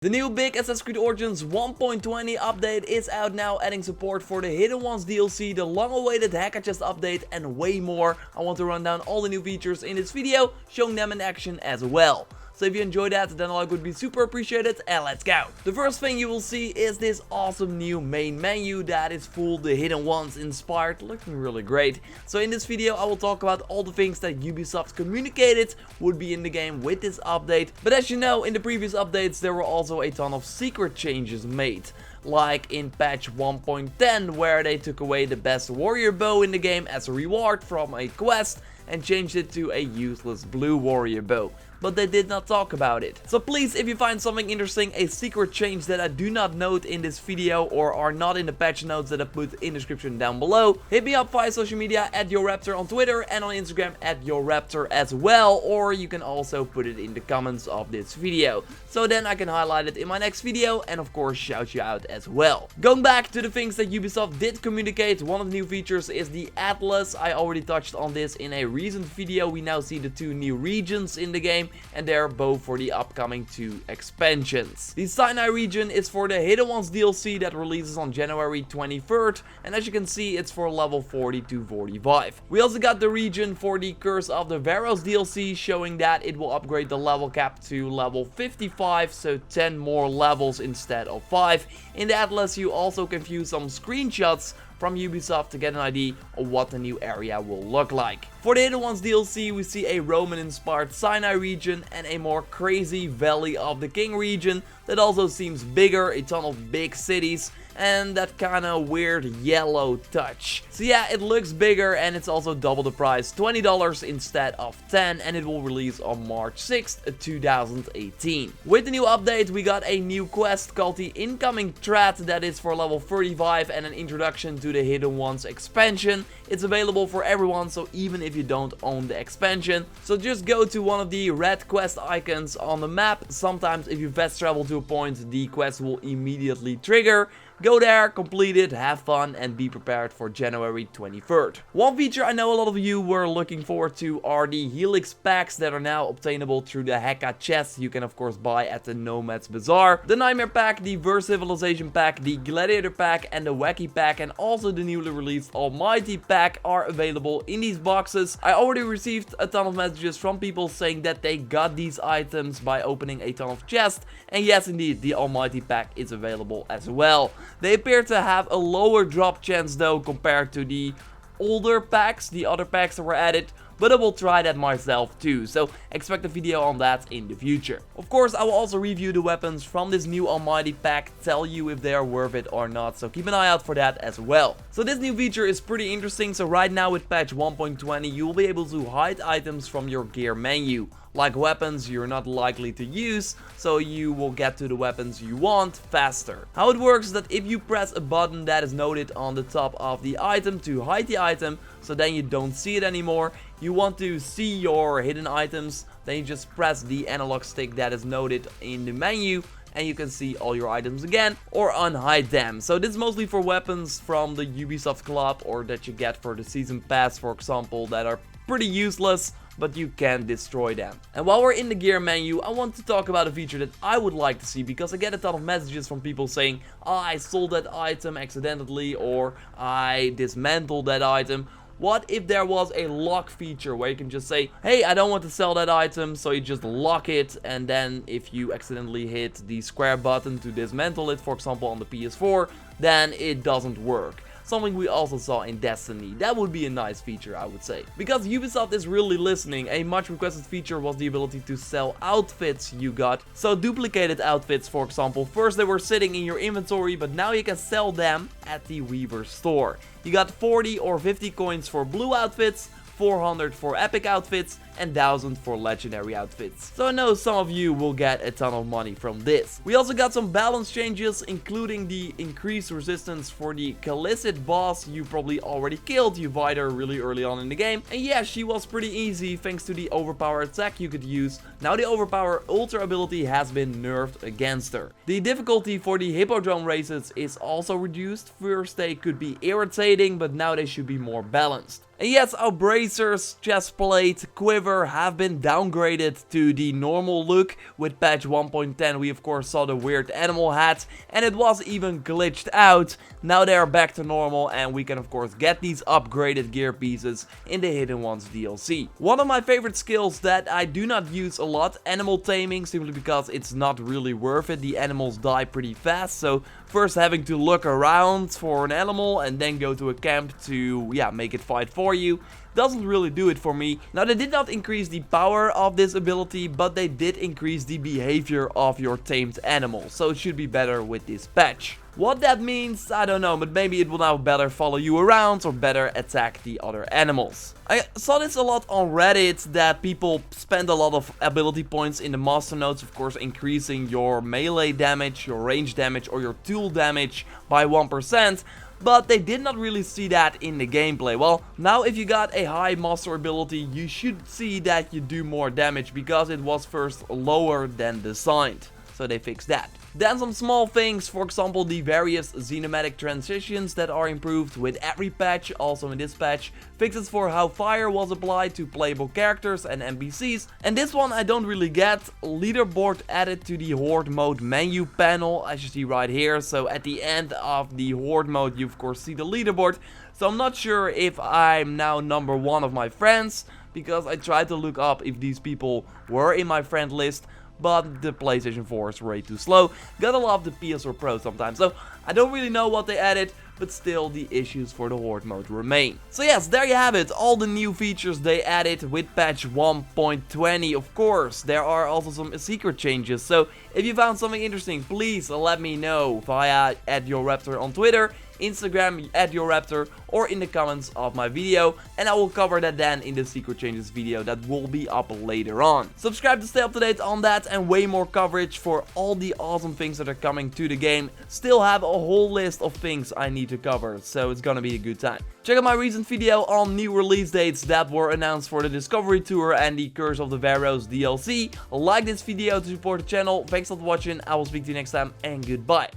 The new big Assassin's Creed Origins 1.20 update is out now, adding support for the Hidden Ones DLC, the long-awaited Hacker Chest update, and way more. I want to run down all the new features in this video, showing them in action as well. So if you enjoyed that, then a like would be super appreciated, and let's go! The first thing you will see is this awesome new main menu that is full the Hidden Ones inspired, looking really great. So in this video I will talk about all the things that Ubisoft communicated would be in the game with this update. But as you know, in the previous updates there were also a ton of secret changes made. Like in patch 1.10, where they took away the best warrior bow in the game as a reward from a quest and changed it to a useless blue warrior bow. But they did not talk about it. So please, if you find something interesting, a secret change that I do not note in this video or are not in the patch notes that I put in the description down below, hit me up via social media at JorRaptor on Twitter and on Instagram at JorRaptor as well, or you can also put it in the comments of this video. So then I can highlight it in my next video and of course shout you out as well. Going back to the things that Ubisoft did communicate, one of the new features is the Atlas. I already touched on this in a recent video. We now see the two new regions in the game, and they're both for the upcoming 2 expansions. The Sinai region is for the Hidden Ones DLC that releases on January 23rd, and as you can see, it's for level 40 to 45. We also got the region for the Curse of the Varos DLC, showing that it will upgrade the level cap to level 55, so 10 more levels instead of 5. In the Atlas, you also can view some screenshots from Ubisoft to get an idea of what the new area will look like. For the Hidden Ones DLC, we see a Roman-inspired Sinai region and a more crazy Valley of the King region that also seems bigger, a ton of big cities, and that kind of weird yellow touch. So yeah, it looks bigger and it's also double the price, $20 instead of $10, and it will release on March 6th, 2018. With the new update, we got a new quest called the Incoming Threat that is for level 35 and an introduction to the Hidden Ones expansion. It's available for everyone, so even if you don't own the expansion. So just go to one of the red quest icons on the map. Sometimes if you fast travel to a point, the quest will immediately trigger. Go there, complete it, have fun, and be prepared for January 23rd. One feature I know a lot of you were looking forward to are the Helix packs that are now obtainable through the Hacker Chest. You can of course buy at the Nomad's Bazaar. The Nightmare pack, the Verse Civilization pack, the Gladiator pack, and the Wacky pack, and also the newly released Almighty pack are available in these boxes. I already received a ton of messages from people saying that they got these items by opening a ton of chests, and yes indeed, the Almighty pack is available as well. They appear to have a lower drop chance though compared to the older packs, the other packs that were added, but I will try that myself too, so expect a video on that in the future. Of course, I will also review the weapons from this new Almighty pack, tell you if they are worth it or not, so keep an eye out for that as well. So this new feature is pretty interesting. So right now with patch 1.20, you will be able to hide items from your gear menu. Like weapons you're not likely to use, so you will get to the weapons you want faster. How it works is that if you press a button that is noted on the top of the item to hide the item, so then you don't see it anymore, you want to see your hidden items, then you just press the analog stick that is noted in the menu, and you can see all your items again or unhide them. So this is mostly for weapons from the Ubisoft Club or that you get for the season pass, for example, that are pretty useless, but you can destroy them. And while we're in the gear menu, I want to talk about a feature that I would like to see, because I get a ton of messages from people saying, oh, I sold that item accidentally, or I dismantled that item. What if there was a lock feature where you can just say, hey, I don't want to sell that item, so you just lock it, and then if you accidentally hit the square button to dismantle it, for example on the PS4, then it doesn't work. Something we also saw in Destiny. That would be a nice feature, I would say. Because Ubisoft is really listening, a much requested feature was the ability to sell outfits you got. So duplicated outfits, for example. First they were sitting in your inventory, but now you can sell them at the Weaver store. You got 40 or 50 coins for blue outfits, 400 for epic outfits, and 1000 for legendary outfits. So I know some of you will get a ton of money from this. We also got some balance changes, including the increased resistance for the Callicit boss you probably already killed. You fight her really early on in the game, and yeah, she was pretty easy thanks to the overpower attack you could use. Now the overpower ultra ability has been nerfed against her. The difficulty for the Hippodrome races is also reduced. First they could be irritating, but now they should be more balanced. And yes, our bracers, chest plate, quiver, however, have been downgraded to the normal look. With patch 1.10 we of course saw the weird animal hats, and it was even glitched out. Now they are back to normal, and we can of course get these upgraded gear pieces in the Hidden Ones DLC. One of my favorite skills that I do not use a lot, animal taming, simply because it's not really worth it. The animals die pretty fast, so first having to look around for an animal and then go to a camp to, make it fight for you doesn't really do it for me. Now, they did not increase the power of this ability, but they did increase the behavior of your tamed animals, so it should be better with this patch. What that means, I don't know, but maybe it will now better follow you around or better attack the other animals. I saw this a lot on Reddit, that people spend a lot of ability points in the master nodes, of course increasing your melee damage, your range damage or your tool damage by 1%. But they did not really see that in the gameplay. Well, now if you got a high master ability, you should see that you do more damage, because it was first lower than designed. So they fixed that. Then some small things, for example the various cinematic transitions that are improved with every patch, also in this patch. Fixes for how fire was applied to playable characters and NPCs. And this one I don't really get. Leaderboard added to the Horde mode menu panel, as you see right here. So at the end of the Horde mode you of course see the leaderboard. So I'm not sure if I'm now number 1 of my friends, because I tried to look up if these people were in my friend list, but the PlayStation 4 is way too slow. Gotta love the PS4 Pro sometimes. So I don't really know what they added, but still the issues for the Horde mode remain. So yes, there you have it, all the new features they added with patch 1.20. Of course, there are also some secret changes, so if you found something interesting, please let me know via @JorRaptor on Twitter, Instagram @JorRaptor, or in the comments of my video, and I will cover that then in the secret changes video that will be up later on. Subscribe to stay up to date on that and way more coverage for all the awesome things that are coming to the game. Still have a whole list of things I need to cover, so it's gonna be a good time. Check out my recent video on new release dates that were announced for the Discovery Tour and the Curse of the Pharaohs DLC. Like this video to support the channel. Thanks for watching, I will speak to you next time, and goodbye.